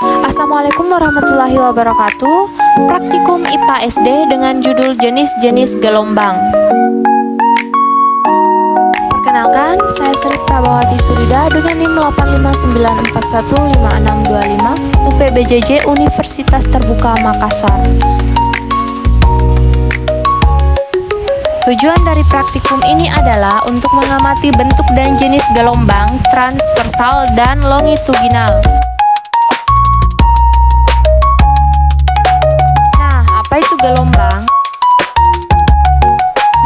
Assalamualaikum warahmatullahi wabarakatuh. Praktikum IPA SD dengan judul jenis-jenis gelombang. Perkenalkan, saya Sri Prabawati Surida dengan NIM 859415625 UPBJJ Universitas Terbuka Makassar. Tujuan dari praktikum ini adalah untuk mengamati bentuk dan jenis gelombang transversal dan longitudinal. Nah, apa itu gelombang?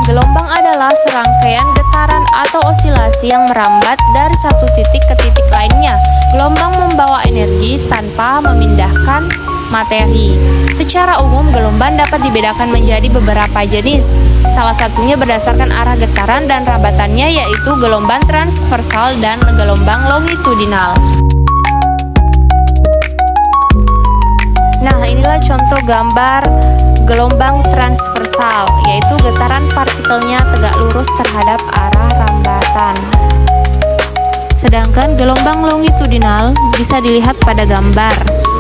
Gelombang adalah serangkaian getaran atau osilasi yang merambat dari satu titik ke titik lainnya. Gelombang membawa energi tanpa memindahkan materi. Secara umum, gelombang dapat dibedakan menjadi beberapa jenis. Salah satunya berdasarkan arah getaran dan rambatannya, yaitu gelombang transversal dan gelombang longitudinal. Nah, inilah contoh gambar gelombang transversal, yaitu getaran partikelnya tegak lurus terhadap arah rambatan. Sedangkan gelombang longitudinal bisa dilihat pada gambar,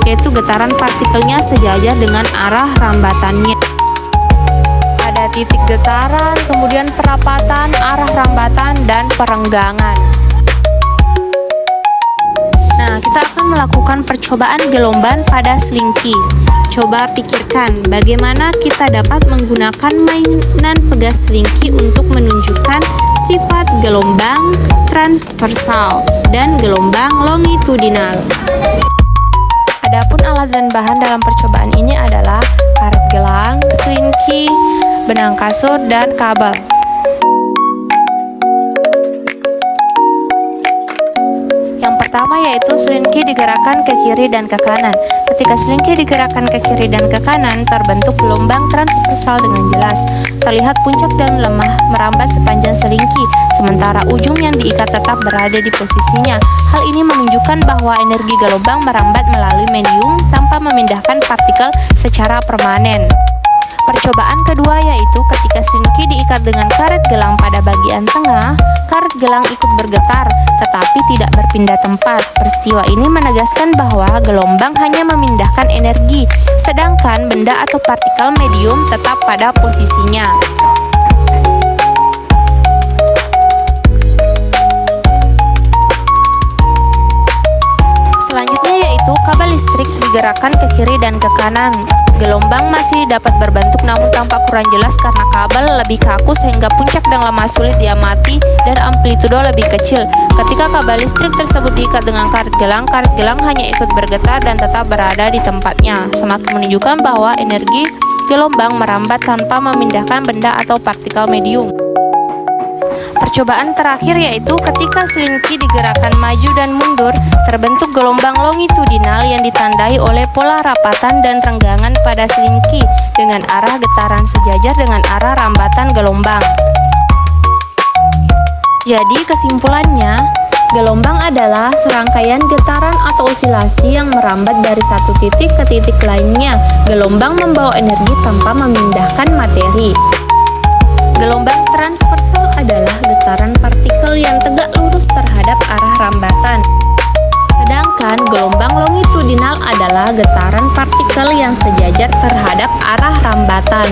yaitu getaran partikelnya sejajar dengan arah rambatannya. Ada titik getaran, kemudian perapatan, arah rambatan, dan perenggangan. Nah, kita akan melakukan percobaan gelombang pada selingki. Coba pikirkan bagaimana kita dapat menggunakan mainan pegas selingki untuk menunjukkan sifat gelombang transversal dan gelombang longitudinal. Adapun alat dan bahan dalam percobaan ini adalah karet gelang, selingki, benang kasur, dan kabel. Yang pertama yaitu selingki digerakkan ke kiri dan ke kanan. Ketika selingki digerakkan ke kiri dan ke kanan, terbentuk gelombang transversal dengan jelas. Terlihat puncak dan lemah merambat sepanjang selingki, sementara ujung yang diikat tetap berada di posisinya. Hal ini menunjukkan bahwa energi gelombang merambat melalui medium tanpa memindahkan partikel secara permanen. Percobaan kedua yaitu ketika selingki diikat dengan karet gelang pada bagian tengah, karet gelang ikut bergetar tetapi tidak berpindah tempat. Peristiwa ini menegaskan bahwa gelombang hanya memindahkan energi, sedangkan benda atau partikel medium tetap pada posisinya. Selanjutnya yaitu kabel listrik digerakkan ke kiri dan ke kanan. Gelombang masih dapat berbentuk namun tampak kurang jelas karena kabel lebih kaku sehingga puncak dan lemah sulit diamati dan amplitudo lebih kecil. Ketika kabel listrik tersebut diikat dengan karet gelang hanya ikut bergetar dan tetap berada di tempatnya, semakin menunjukkan bahwa energi gelombang merambat tanpa memindahkan benda atau partikel medium. Percobaan terakhir yaitu ketika selingki digerakkan maju dan mundur, terbentuk gelombang longitudinal yang ditandai oleh pola rapatan dan renggangan pada selingki dengan arah getaran sejajar dengan arah rambatan gelombang. Jadi kesimpulannya, gelombang adalah serangkaian getaran atau osilasi yang merambat dari satu titik ke titik lainnya. Gelombang membawa energi tanpa memindahkan materi. Gelombang transversal adalah getaran partikel yang tegak lurus terhadap arah rambatan. Sedangkan gelombang longitudinal adalah getaran partikel yang sejajar terhadap arah rambatan.